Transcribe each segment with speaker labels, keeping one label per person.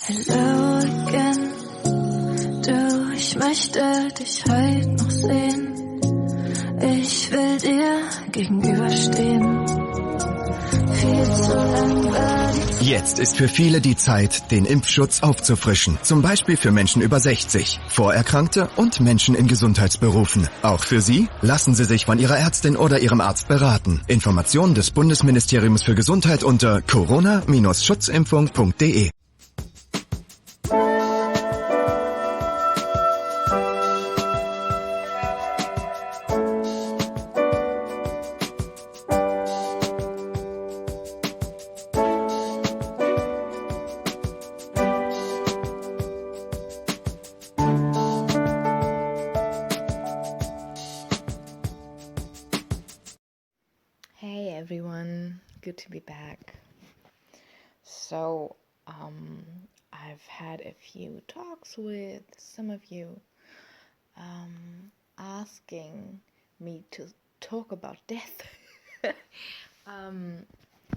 Speaker 1: Hello again, du, ich möchte dich heute noch sehen. Ich will dir gegenüberstehen. Viel zu lang war die
Speaker 2: Jetzt ist für viele die Zeit, den Impfschutz aufzufrischen. Zum Beispiel für Menschen über 60, Vorerkrankte und Menschen in Gesundheitsberufen. Auch für Sie? Lassen Sie sich von Ihrer Ärztin oder Ihrem Arzt beraten. Informationen des Bundesministeriums für Gesundheit unter corona-schutzimpfung.de.
Speaker 3: Hey everyone, good to be back. So, I've had a few talks with some of you asking me to talk about death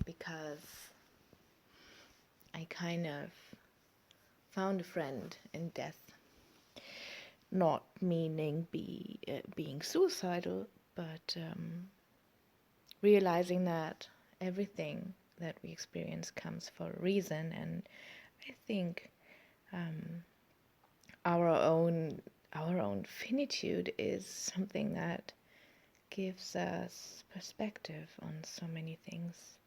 Speaker 3: because I kind of found a friend in death, not meaning being suicidal, but realizing that everything that we experience comes for a reason, and I think our own finitude is something that gives us perspective on so many things.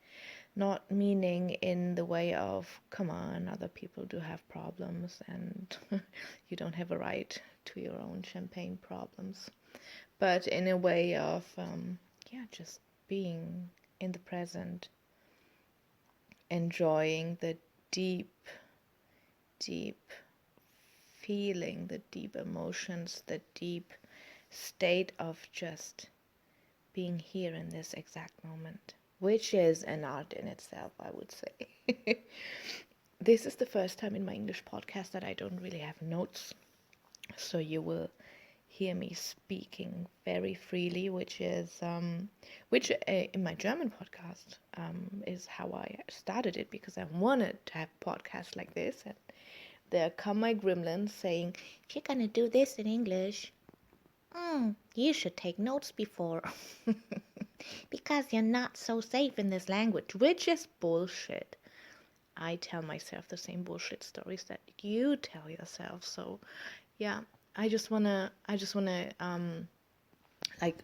Speaker 3: Not meaning in the way of, come on, other people do have problems and you don't have a right to your own champagne problems, but in a way of just being in the present, enjoying the deep feeling, the deep emotions, the deep state of just being here in this exact moment, which is an art in itself, I would say. This is the first time in my English podcast that I don't really have notes, so you will hear me speaking very freely, which in my German podcast is how I started it, because I wanted to have podcasts like this, and there come my gremlins saying, if you're gonna do this in English, you should take notes before, because you're not so safe in this language, which is bullshit. I tell myself the same bullshit stories that you tell yourself, so yeah. I just wanna like,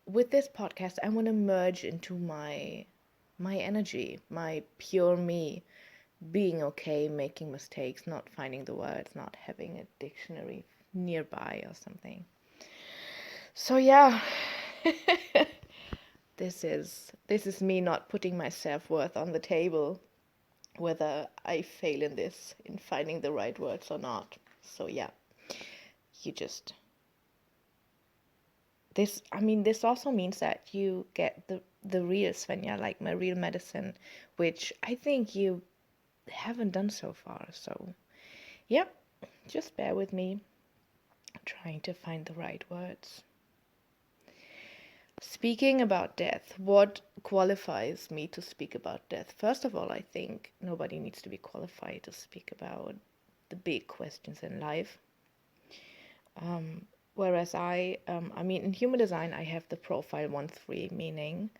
Speaker 3: with this podcast, I wanna merge into my energy, my pure me, being okay, making mistakes, not finding the words, not having a dictionary nearby or something. So yeah, this is me not putting my self-worth on the table, whether I fail in finding the right words or not. So yeah. This also means that you get the real Svenja, like my real medicine, which I think you haven't done so far. So yeah, just bear with me, trying to find the right words. Speaking about death, what qualifies me to speak about death? First of all, I think nobody needs to be qualified to speak about the big questions in life. Whereas in human design, I have the profile 1-3, meaning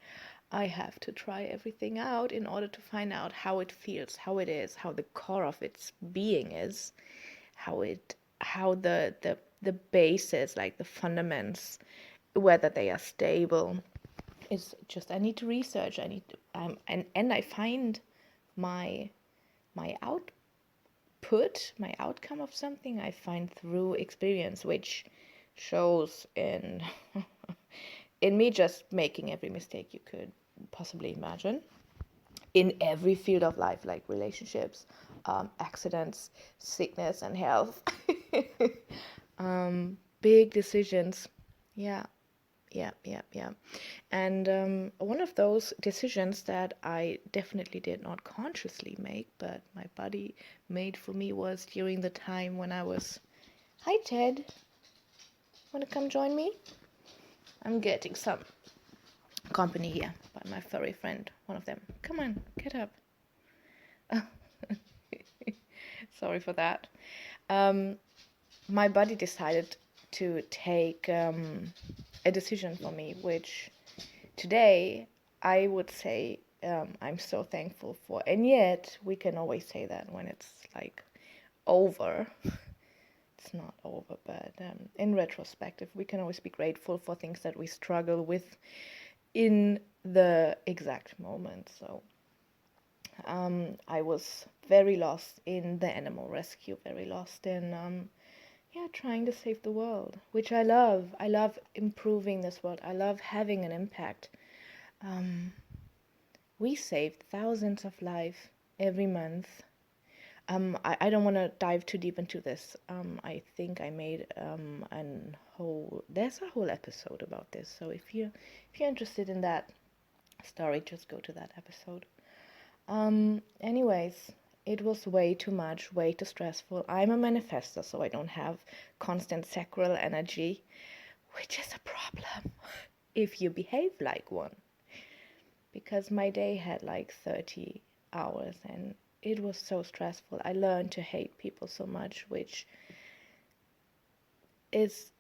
Speaker 3: I have to try everything out in order to find out how it feels, how it is, how the core of its being is, how the basis, like the fundaments, whether they are stable. It's just, I need to research. I need to, and I find my output, my outcome of something, I find through experience, which shows in me just making every mistake you could possibly imagine in every field of life, like relationships, accidents, sickness and health, big decisions. Yeah. And one of those decisions that I definitely did not consciously make, but my body made for me, was during the time when I was... Hi, Ted. Want to come join me? I'm getting some company here by my furry friend, one of them. Come on, get up. Sorry for that. My body decided to take a decision for me, which today I would say I'm so thankful for. And yet we can always say that when it's like over. It's not over, but in retrospective, we can always be grateful for things that we struggle with in the exact moment. So I was very lost in the animal rescue, very lost in trying to save the world, which I love. I love improving this world. I love having an impact. We saved thousands of lives every month. I don't want to dive too deep into this. I think I made there's a whole episode about this. So if you're interested in that story, just go to that episode. Anyways, it was way too much, way too stressful. I'm a manifestor, so I don't have constant sacral energy, which is a problem if you behave like one. Because my day had like 30 hours and it was so stressful. I learned to hate people so much, which is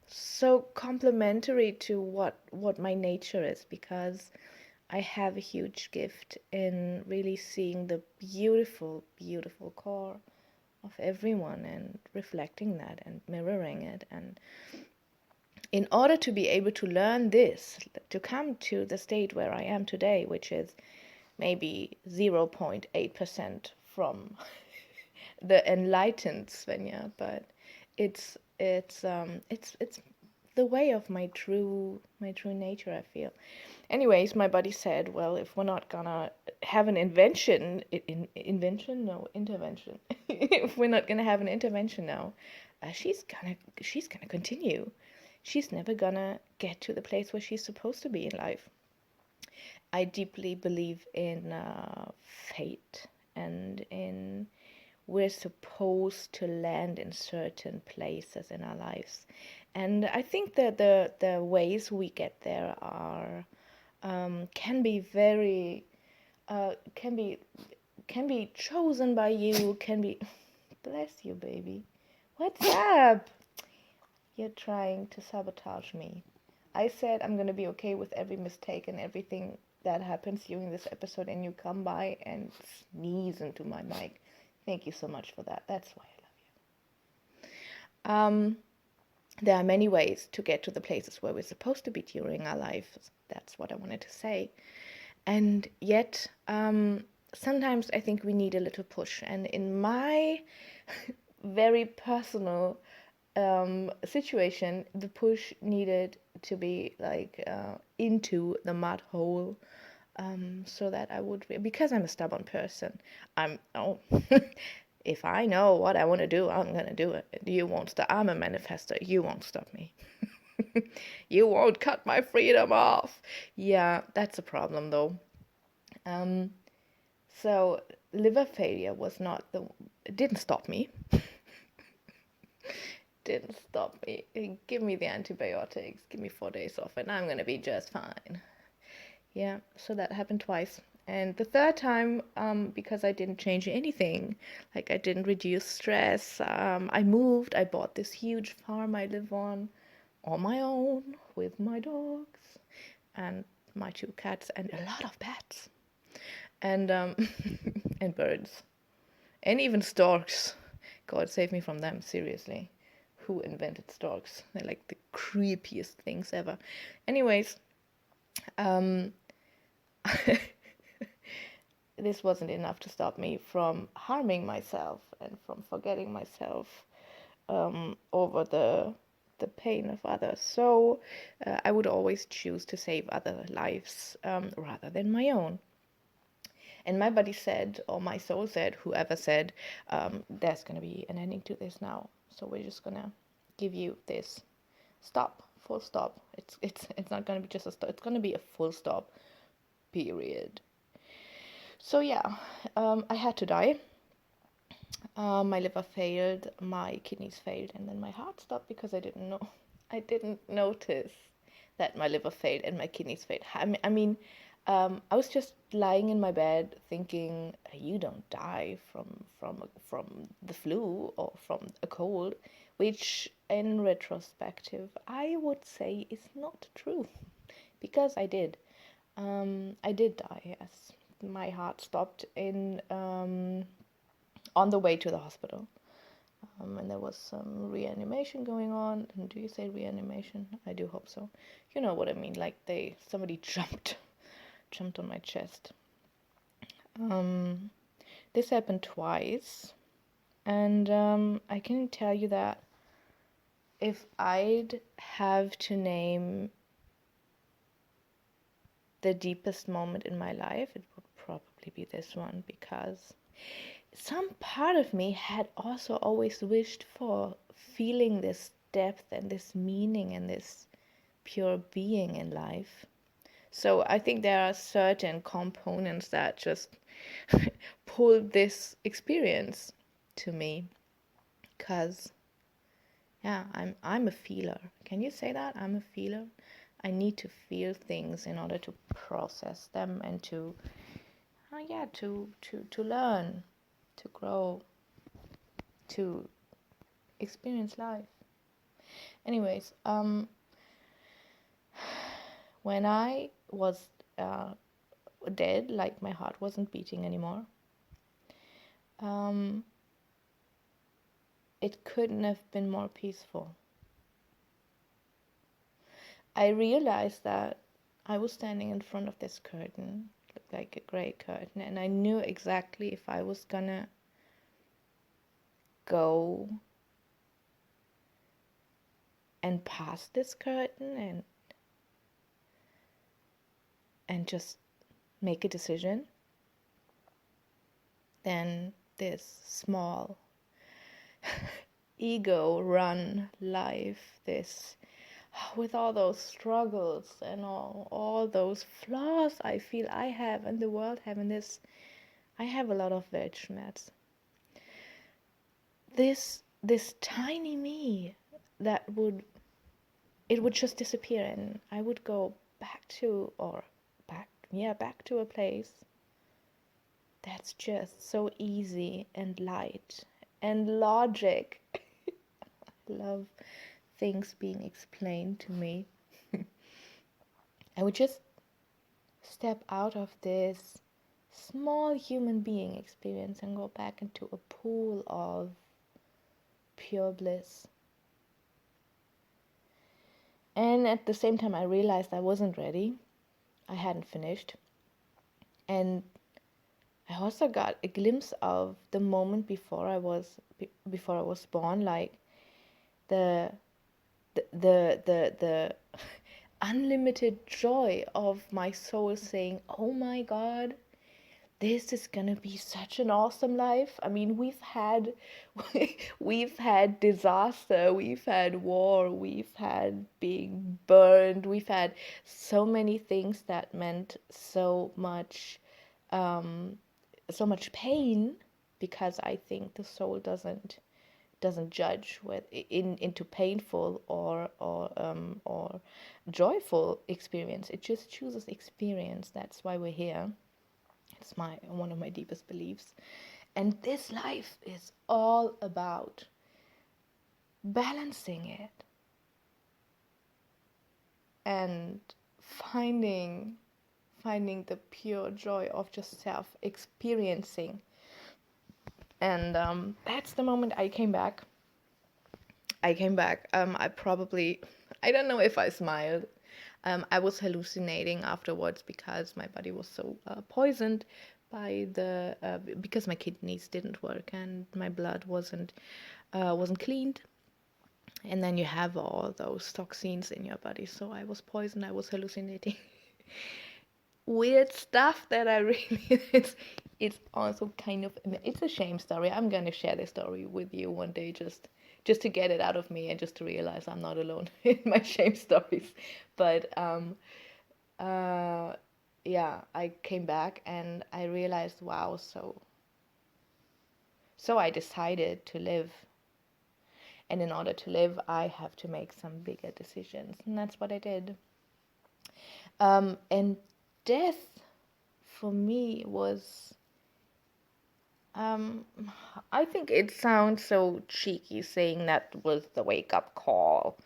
Speaker 3: so complementary to what my nature is, because I have a huge gift in really seeing the beautiful, beautiful core of everyone and reflecting that and mirroring it. And in order to be able to learn this, to come to the state where I am today, which is maybe 0.8% from the enlightened Svenja, but it's the way of my true nature, I feel. Anyways, my buddy said, well, if we're not gonna have an intervention, if we're not gonna have an intervention now, she's gonna continue. She's never gonna get to the place where she's supposed to be in life. I deeply believe in fate and in we're supposed to land in certain places in our lives. And I think that the ways we get there are can be very can be chosen by you, can be bless you, baby. What's up? You're trying to sabotage me. I said I'm gonna be okay with every mistake and everything that happens during this episode, and you come by and sneeze into my mic. Thank you so much for that. That's why I love you. There are many ways to get to the places where we're supposed to be during our life. That's what I wanted to say. And yet, sometimes I think we need a little push. And in my very personal situation, the push needed to be like into the mud hole. So that I would, because I'm a stubborn person, if I know what I want to do, I'm going to do it. You won't stop. I'm a manifestor. You won't stop me. You won't cut my freedom off. Yeah, that's a problem though. So liver failure was not it didn't stop me. Didn't stop me. Give me the antibiotics. Give me 4 days off and I'm going to be just fine. Yeah, so that happened twice. And the third time, because I didn't change anything, like I didn't reduce stress, I moved, I bought this huge farm I live on my own, with my dogs, and my 2 cats, and a lot of pets, and and birds, and even storks. God save me from them, seriously. Who invented storks? They're like the creepiest things ever. Anyways, this wasn't enough to stop me from harming myself and from forgetting myself over the pain of others. So I would always choose to save other lives rather than my own. And my body said, or my soul said, whoever said, there's going to be an ending to this now. So we're just going to give you this stop, full stop. It's not going to be just a stop. It's going to be a full stop, period. So yeah, I had to die. My liver failed, my kidneys failed, and then my heart stopped because I didn't notice that my liver failed and my kidneys failed. I mean, I was just lying in my bed thinking, you don't die from the flu or from a cold, which in retrospective I would say is not true, because I did. I did die, yes. My heart stopped in on the way to the hospital. And there was some reanimation going on. And do you say reanimation? I do hope so. You know what I mean, like somebody jumped on my chest. This happened twice, and I can tell you that if I'd have to name the deepest moment in my life, it would probably be this one, because some part of me had also always wished for feeling this depth and this meaning and this pure being in life. So I think there are certain components that just pull this experience to me, because yeah, I'm a feeler. Can you say that? I'm a feeler. I need to feel things in order to process them and to learn, to grow, to experience life. Anyways, when I was dead, like my heart wasn't beating anymore, it couldn't have been more peaceful. I realized that I was standing in front of this curtain, looked like a gray curtain, and I knew exactly if I was gonna go and pass this curtain and just make a decision, then this small ego run life, this with all those struggles and all those flaws I feel I have and the world have in this, I have a lot of veg mats. This tiny me that would just disappear, and I would go back to a place that's just so easy and light and logic. I love things being explained to me. I would just step out of this small human being experience and go back into a pool of pure bliss. And at the same time, I realized I wasn't ready. I hadn't finished. And I also got a glimpse of the moment before I was born, like the unlimited joy of my soul saying, "Oh my God, this is gonna be such an awesome life." I mean, we've had disaster, we've had war, we've had being burned, we've had so many things that meant so much pain, because I think the soul doesn't judge into painful or joyful experience. It just chooses experience. That's why we're here. It's one of my deepest beliefs. And this life is all about balancing it and finding the pure joy of just self-experiencing. And that's the moment I came back. I don't know if I smiled. I was hallucinating afterwards because my body was so poisoned by because my kidneys didn't work and my blood wasn't cleaned. And then you have all those toxins in your body. So I was poisoned. I was hallucinating. Weird stuff that I really it's also kind of, it's a shame story. I'm gonna share this story with you one day, just to get it out of me and just to realize I'm not alone in my shame stories. But yeah, I came back and I realized, wow, so I decided to live. And in order to live, I have to make some bigger decisions. And that's what I did. And death for me was, I think it sounds so cheeky saying that was the wake-up call,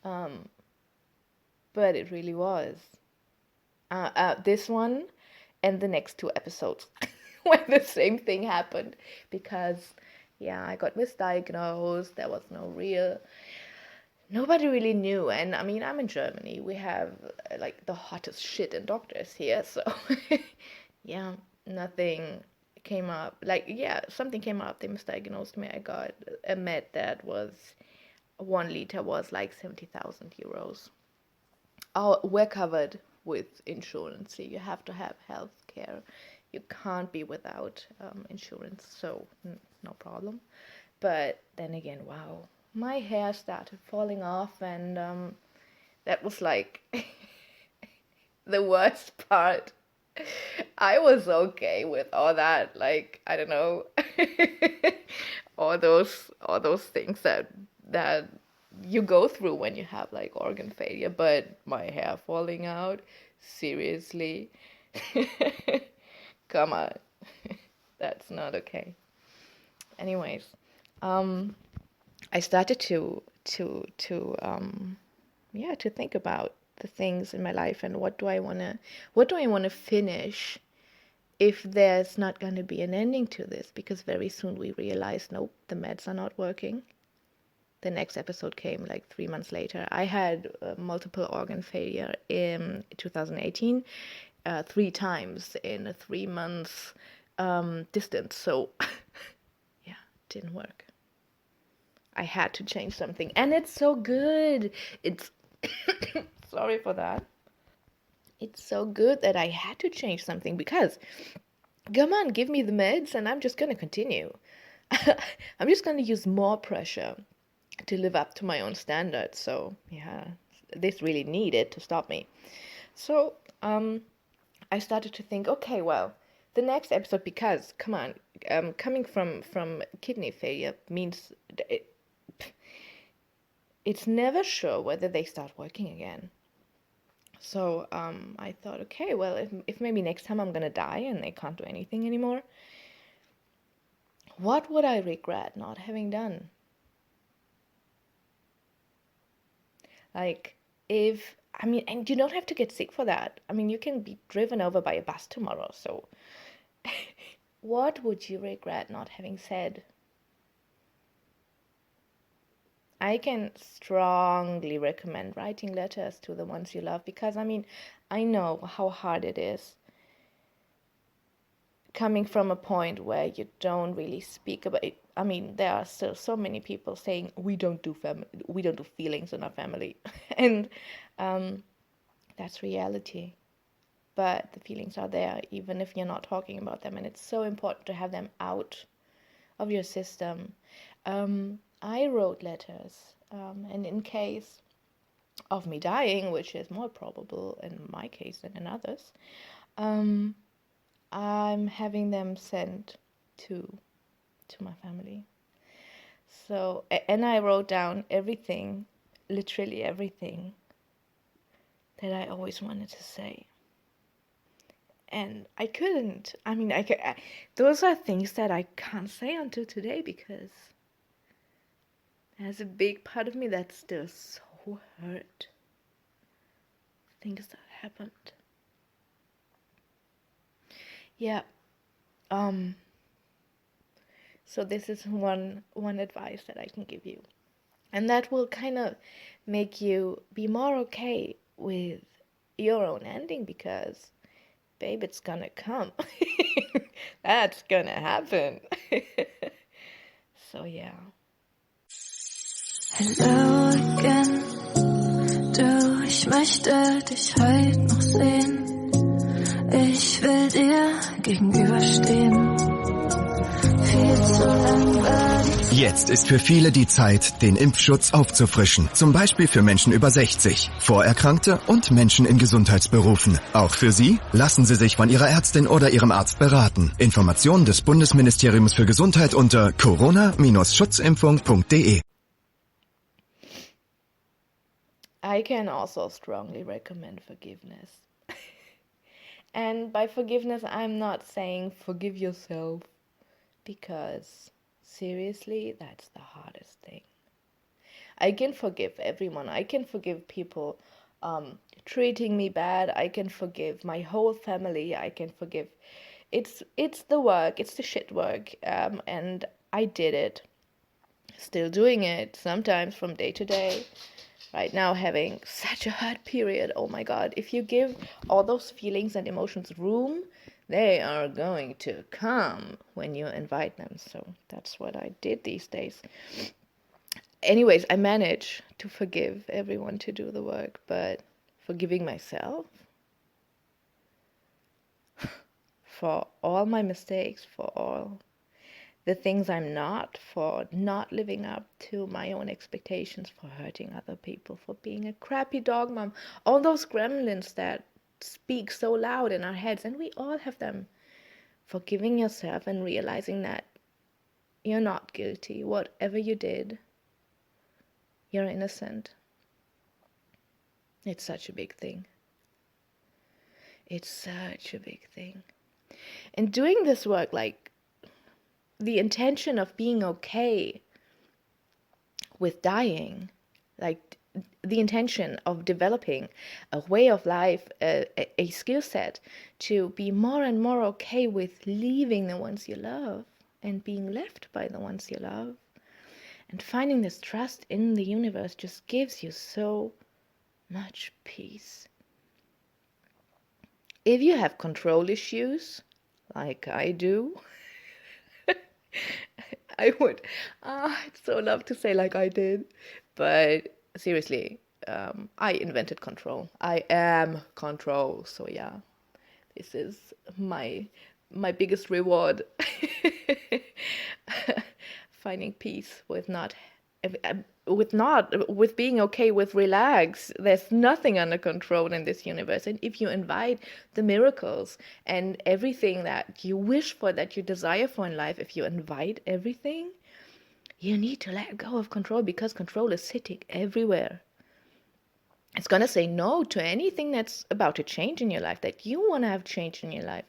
Speaker 3: but it really was. This one and the next 2 episodes where the same thing happened, because I got misdiagnosed. There was nobody really knew. And I mean, I'm in Germany. We have like the hottest shit in doctors here. So nothing came up. Something came up. They misdiagnosed me. I got a med that was 1 liter was like 70,000 euros. Oh, we're covered with insurance. So you have to have health care. You can't be without insurance. So no problem. But then again, wow. My hair started falling off, and that was like the worst part. I was okay with all that, like, I don't know, all those things that you go through when you have like organ failure, but my hair falling out, seriously, come on, that's not okay. Anyways, I started to think about the things in my life and what do I want to finish if there's not going to be an ending to this, because very soon we realized, nope, the meds are not working. The next episode came like 3 months later. I had multiple organ failure in 2018, 3 times in a 3 months distance. So it didn't work. I had to change something, and it's so good. It's sorry for that. It's so good that I had to change something, because come on, give me the meds and I'm just going to continue. I'm just going to use more pressure to live up to my own standards. So this really needed to stop me. So I started to think, okay, well, the next episode, because come on, coming from kidney failure means it's never sure whether they start working again. So I thought, okay, well, if maybe next time I'm gonna die and they can't do anything anymore, what would I regret not having done? Like, and you don't have to get sick for that. I mean, you can be driven over by a bus tomorrow. So what would you regret not having said? I can strongly recommend writing letters to the ones you love, because I know how hard it is coming from a point where you don't really speak about it. There are still so many people saying we don't do feelings in our family, and that's reality. But the feelings are there, even if you're not talking about them, and it's so important to have them out of your system. I wrote letters, and in case of me dying, which is more probable in my case than in others, I'm having them sent to my family. So, and I wrote down everything, literally everything, that I always wanted to say. And I couldn't. Those are things that I can't say until today, because there's a big part of me that's still so hurt. Things that happened. Yeah. So this is one advice that I can give you. And that will kind of make you be more okay with your own ending, because, babe, it's gonna come. That's gonna happen. So yeah.
Speaker 1: Hello again, du, ich möchte dich heute noch sehen. Ich will dir gegenüberstehen. Viel zu lang war die Zeit.
Speaker 2: Jetzt ist für viele die Zeit, den Impfschutz aufzufrischen. Zum Beispiel für Menschen über 60, Vorerkrankte und Menschen in Gesundheitsberufen. Auch für Sie, lassen Sie sich von Ihrer Ärztin oder Ihrem Arzt beraten. Informationen des Bundesministeriums für Gesundheit unter corona-schutzimpfung.de.
Speaker 3: I can also strongly recommend forgiveness. And by forgiveness, I'm not saying forgive yourself, because seriously, that's the hardest thing. I can forgive everyone. I can forgive people treating me bad. I can forgive my whole family. I can forgive. It's the work. It's the shit work. And I did it. Still doing it sometimes from day to day. Right now, having such a hard period. Oh my God. If you give all those feelings and emotions room, they are going to come when you invite them. So that's what I did these days. Anyways, I manage to forgive everyone to do the work, but forgiving myself for all my mistakes, for all the things I'm not, for not living up to my own expectations, for hurting other people, for being a crappy dog mom, all those gremlins that speak so loud in our heads, and we all have them. Forgiving yourself and realizing that you're not guilty, whatever you did, you're innocent. It's such a big thing. It's such a big thing. And doing this work, like the intention of being okay with dying, like the intention of developing a way of life, a skill set to be more and more okay with leaving the ones you love and being left by the ones you love. And finding this trust in the universe just gives you so much peace. If you have control issues, like I do, I would, I'd so love to say like I did, but seriously, I invented control. I am control. So yeah, this is my biggest reward. Finding peace with being okay with relax. There's nothing under control in this universe, and if you invite the miracles and everything that you wish for, that you desire for in life, if you invite everything, you need to let go of control, because control is sitting everywhere. It's gonna say no to anything that's about to change in your life, that you want to have changed in your life.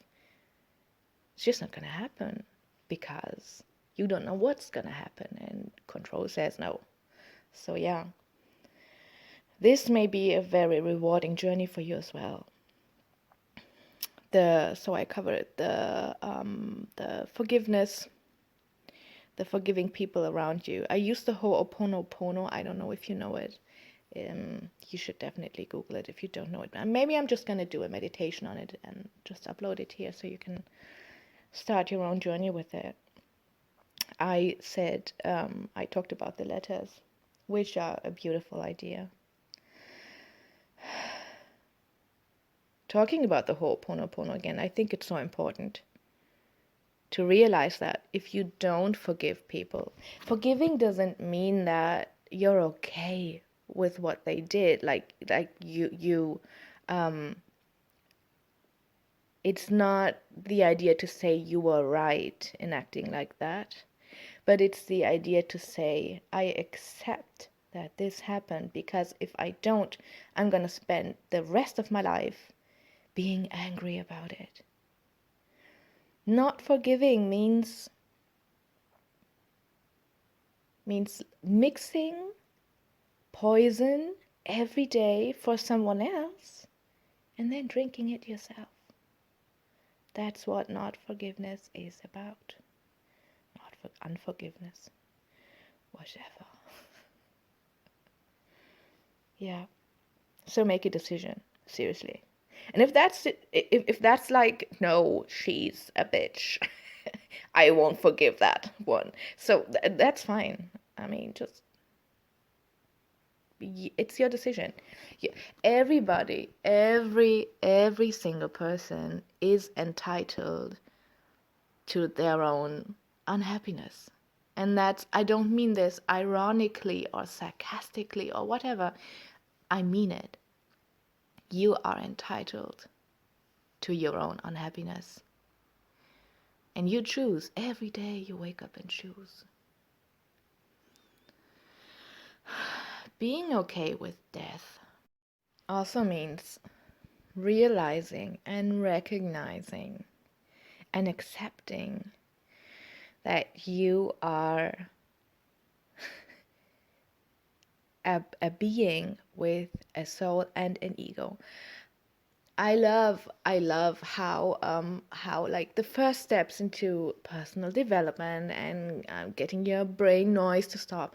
Speaker 3: It's just not gonna happen, because you don't know what's gonna happen, and control says no. So yeah, this may be a very rewarding journey for you as well. So I covered the forgiveness, the forgiving people around you. I use the Ho'oponopono. I don't know if you know it. You should definitely Google it if you don't know it. And maybe I'm just gonna do a meditation on it and just upload it here so you can start your own journey with it. I said, I talked about the letters, which are a beautiful idea. Talking about the Ho'oponopono again, I think it's so important to realize that if you don't forgive people, forgiving doesn't mean that you're okay with what they did. It's not the idea to say you were right in acting like that, but it's the idea to say, I accept that this happened, because if I don't, I'm gonna spend the rest of my life being angry about it. Not forgiving means mixing poison every day for someone else and then drinking it yourself. That's what not forgiveness is about. Not for unforgiveness. Whatever. Yeah. So make a decision. Seriously. And if that's like, no, she's a bitch, I won't forgive that one. So that's fine. I mean, just it's your decision. Everybody, every single person is entitled to their own unhappiness. And that's, I don't mean this ironically or sarcastically or whatever. I mean it. You are entitled to your own unhappiness. And you choose. Every day you wake up and choose. Being okay with death also means realizing and recognizing and accepting that you are a being with a soul and an ego. I love how like the first steps into personal development and getting your brain noise to stop.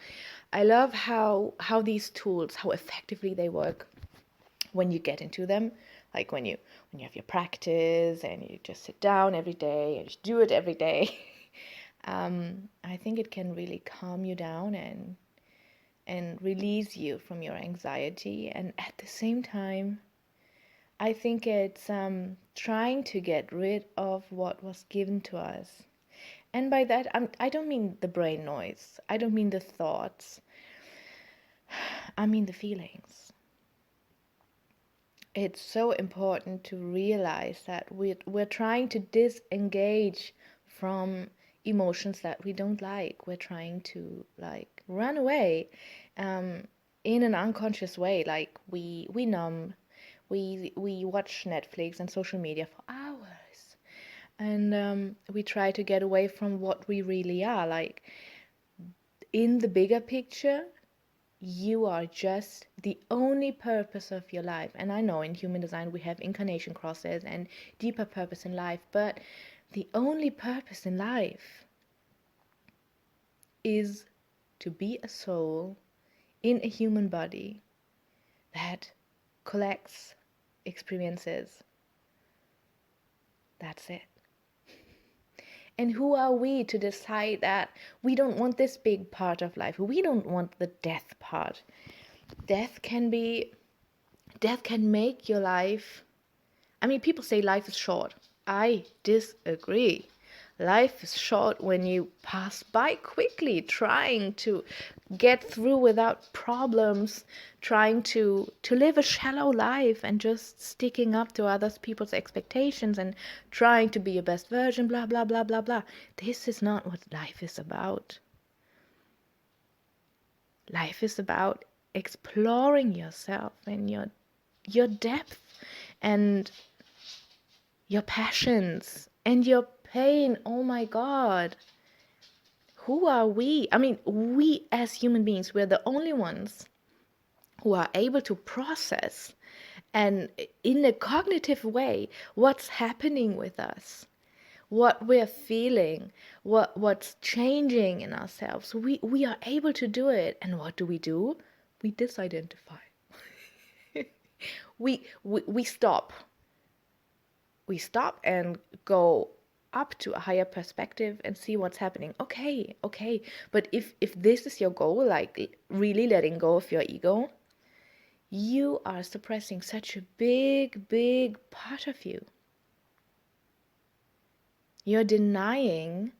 Speaker 3: I love how these tools, how effectively they work when you get into them. Like when you have your practice and you just sit down every day and just do it every day. I think it can really calm you down and release you from your anxiety, and at the same time I think it's trying to get rid of what was given to us. And by that, I don't mean the brain noise. I don't mean the thoughts. I mean the feelings. It's so important to realize that we're trying to disengage from emotions that we don't like. We're trying to like run away in an unconscious way. Like we numb. We watch Netflix and social media for hours, and we try to get away from what we really are. Like in the bigger picture, you are just the only purpose of your life. And I know in human design we have incarnation crosses and deeper purpose in life, but the only purpose in life is to be a soul in a human body that collects experiences. That's it. And who are we to decide that we don't want this big part of life? We don't want the death part. Death can make your life. I mean, people say life is short. I disagree. Life is short when you pass by quickly, trying to get through without problems, trying to live a shallow life and just sticking up to other people's expectations and trying to be your best version, blah, blah, blah, blah, blah. This is not what life is about. Life is about exploring yourself and your depth and your passions and your pain. Oh my God. Who are we? I mean, we as human beings, we're the only ones who are able to process and in a cognitive way what's happening with us, what we're feeling, what's changing in ourselves. We are able to do it. And what do? We disidentify. we stop. We stop and go up to a higher perspective and see what's happening. Okay. But if this is your goal, like really letting go of your ego, you are suppressing such a big part of you. You're denying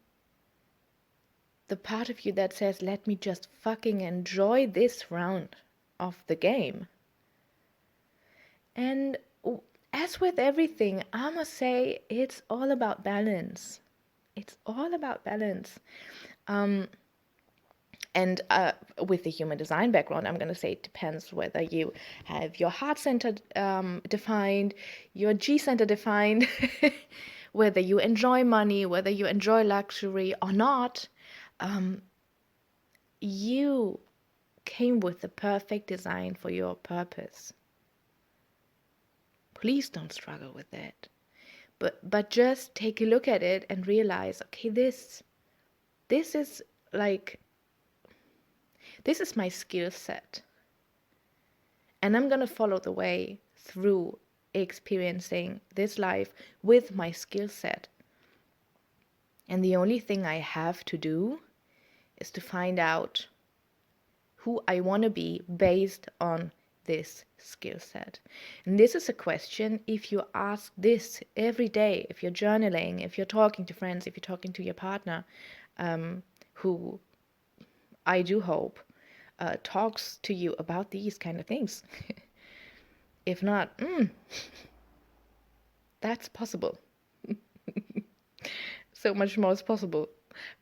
Speaker 3: the part of you that says, let me just fucking enjoy this round of the game. And as with everything, I must say it's all about balance. It's all about balance. And with the human design background, I'm going to say it depends whether you have your heart center defined, your G center defined, whether you enjoy money, whether you enjoy luxury or not. You came with the perfect design for your purpose. Please don't struggle with it. But just take a look at it and realize, okay, this is like, this is my skill set. And I'm going to follow the way through experiencing this life with my skill set. And the only thing I have to do is to find out who I want to be based on this skill set. And this is a question, if you ask this every day, if you're journaling, if you're talking to friends, if you're talking to your partner, who I do hope talks to you about these kind of things. If not, that's possible. So much more is possible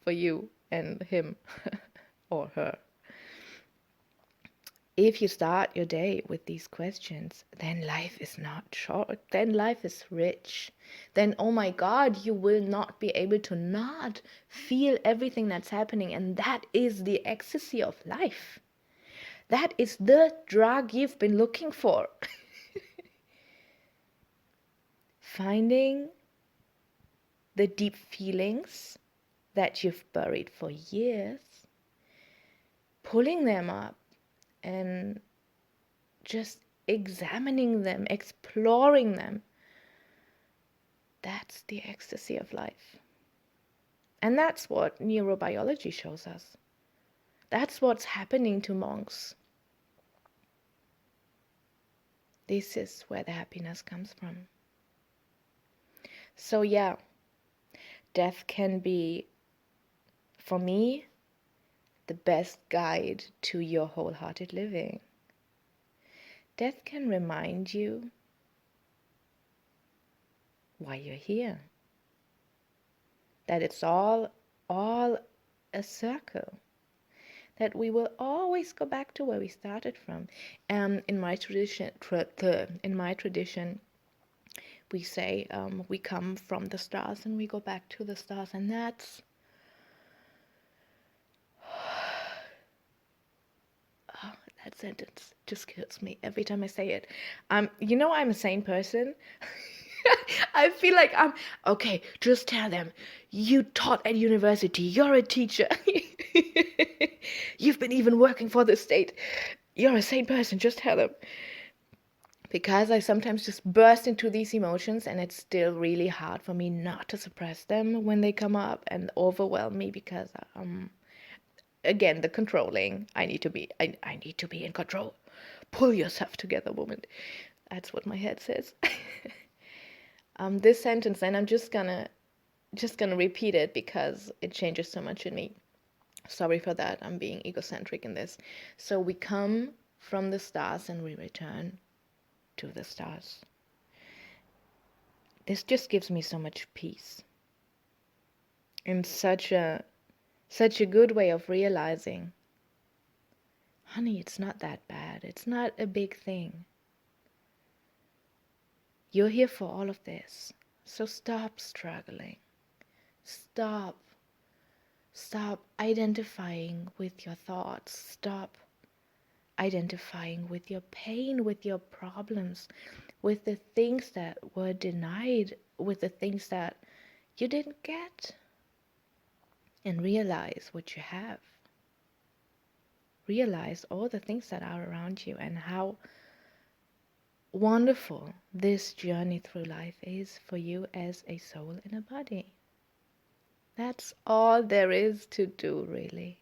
Speaker 3: for you and him or her. If you start your day with these questions, then life is not short, then life is rich. Then, oh my God, you will not be able to not feel everything that's happening. And that is the ecstasy of life. That is the drug you've been looking for. Finding the deep feelings that you've buried for years, pulling them up and just examining them, exploring them. That's the ecstasy of life. And that's what neurobiology shows us. That's what's happening to monks. This is where the happiness comes from. So yeah, death can be, for me, the best guide to your wholehearted living. Death can remind you why you're here. That it's all a circle. That we will always go back to where we started from. In my tradition, we say we come from the stars and we go back to the stars, and that's that sentence just kills me every time I say it. I'm a sane person. I feel like I'm okay. Just tell them you taught at university. You're a teacher. You've been even working for the state. You're a sane person. Just tell them. Because I sometimes just burst into these emotions, and it's still really hard for me not to suppress them when they come up and overwhelm me, because again, the controlling. I need to be in control. Pull yourself together, woman. That's what my head says. This sentence, and I'm just gonna repeat it because it changes so much in me. Sorry for that. I'm being egocentric in this. So we come from the stars and we return to the stars. This just gives me so much peace, and such a good way of realizing, honey, it's not that bad. It's not a big thing. You're here for all of this. So stop struggling. Stop identifying with your thoughts. Stop identifying with your pain, with your problems, with the things that were denied, with the things that you didn't get. And realize what you have. Realize all the things that are around you and how wonderful this journey through life is for you as a soul in a body. That's all there is to do, really.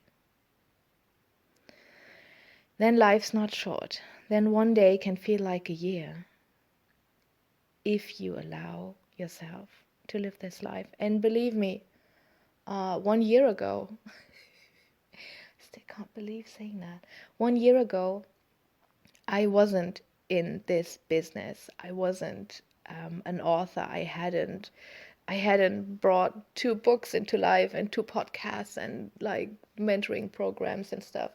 Speaker 3: Then life's not short. Then one day can feel like a year if you allow yourself to live this life. And believe me, 1 year ago, I still can't believe saying that. 1 year ago, I wasn't in this business. I wasn't an author. I hadn't brought 2 books into life and 2 podcasts and like mentoring programs and stuff,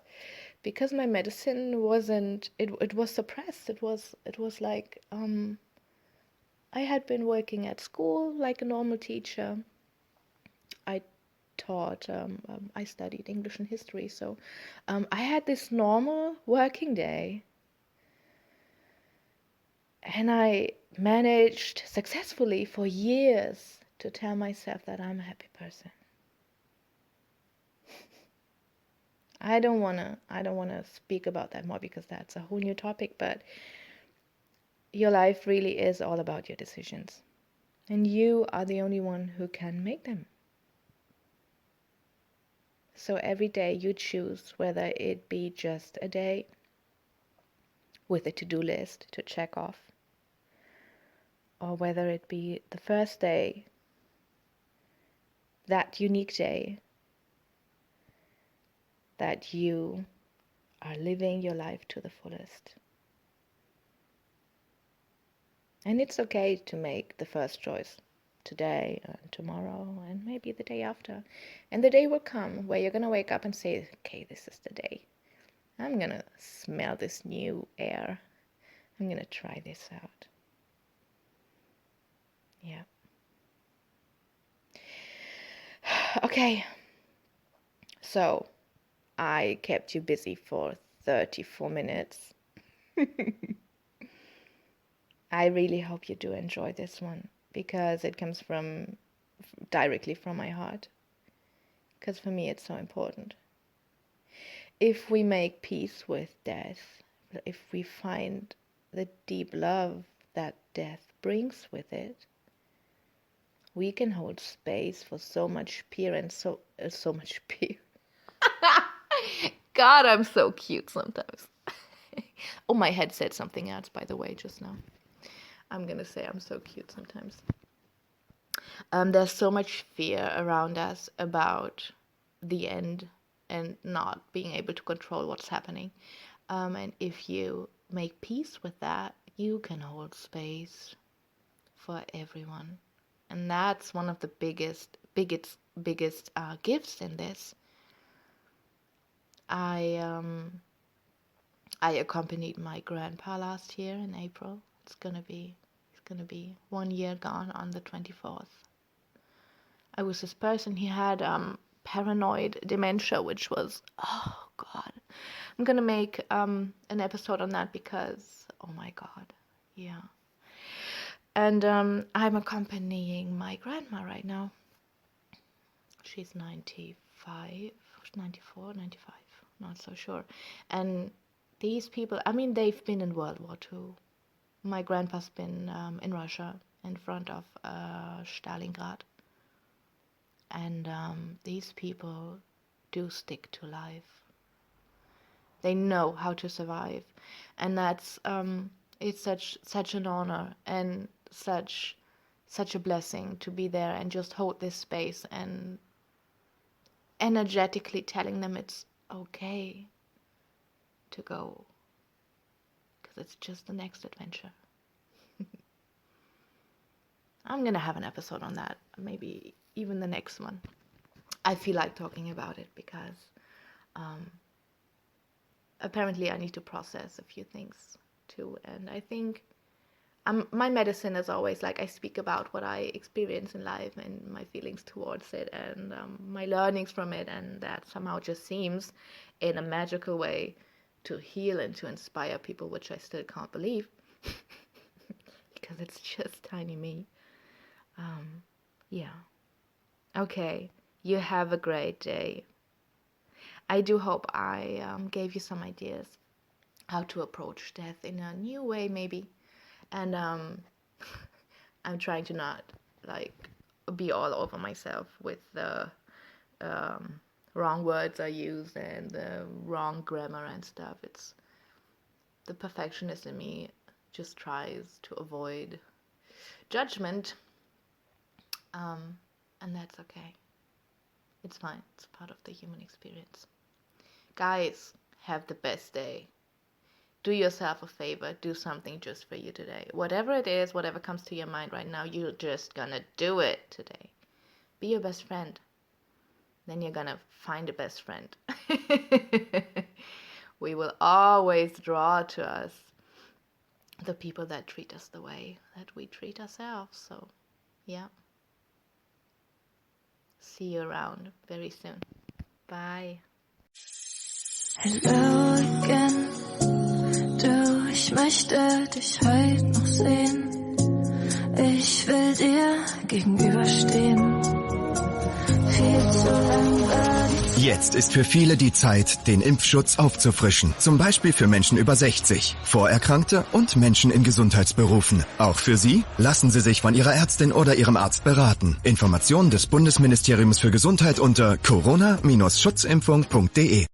Speaker 3: because my medicine wasn't. It was suppressed. It was like I had been working at school like a normal teacher. I taught. I studied English and history, so I had this normal working day. And I managed successfully for years to tell myself that I'm a happy person. I don't wanna speak about that more because that's a whole new topic, but your life really is all about your decisions. And you are the only one who can make them. So every day you choose whether it be just a day with a to-do list to check off, or whether it be the first day, that unique day, that you are living your life to the fullest. And it's okay to make the first choice today and tomorrow and maybe the day after. And the day will come where you're going to wake up and say, okay, this is the day. I'm gonna smell this new air. I'm gonna try this out. Yeah. Okay. So, I kept you busy for 34 minutes. I really hope you do enjoy this one because it comes directly from my heart. Because for me it's so important. If we make peace with death, if we find the deep love that death brings with it, we can hold space for so much peace and so much peace. God, I'm so cute sometimes. Oh, my head said something else, by the way, just now. I'm gonna say I'm so cute sometimes. There's so much fear around us about the end and not being able to control what's happening. And if you make peace with that, you can hold space for everyone. And that's one of the biggest gifts in this. I accompanied my grandpa last year in April. He's gonna be 1 year gone on the 24th. I was this person. He had paranoid dementia, which was, oh God. I'm gonna make an episode on that because, oh my God, yeah. And I'm accompanying my grandma right now. She's 95, 94, 95, not so sure. And these people, I mean, they've been in World War II. My grandpa's been in Russia in front of Stalingrad. And these people do stick to life. They know how to survive. And that's, it's such an honor and such a blessing to be there and just hold this space and energetically telling them it's okay to go, because it's just the next adventure. I'm gonna have an episode on that, maybe even the next one. I feel like talking about it because apparently I need to process a few things too, and I think my medicine is always like I speak about what I experience in life and my feelings towards it and my learnings from it, and that somehow just seems in a magical way to heal and to inspire people, which I still can't believe because it's just tiny me. Yeah. Okay, you have a great day. I do hope I gave you some ideas how to approach death in a new way maybe. And I'm trying to not like be all over myself with the wrong words I use and the wrong grammar and stuff. It's the perfectionist in me just tries to avoid judgment, and that's okay. It's fine. It's part of the human experience. Guys, have the best day. Do yourself a favor. Do something just for you today. Whatever it is, whatever comes to your mind right now, you're just gonna do it today. Be your best friend. Then you're gonna find a best friend. We will always draw to us the people that treat us the way that we treat ourselves. So, yeah. See you around very soon. Bye.
Speaker 1: Hello again. Du, ich möchte dich heute noch sehen. Ich will dir gegenüberstehen. Viel zu lang war die Zeit.
Speaker 2: Jetzt ist für viele die Zeit, den Impfschutz aufzufrischen. Zum Beispiel für Menschen über 60, Vorerkrankte und Menschen in Gesundheitsberufen. Auch für Sie lassen Sie sich von Ihrer Ärztin oder Ihrem Arzt beraten. Informationen des Bundesministeriums für Gesundheit unter corona-schutzimpfung.de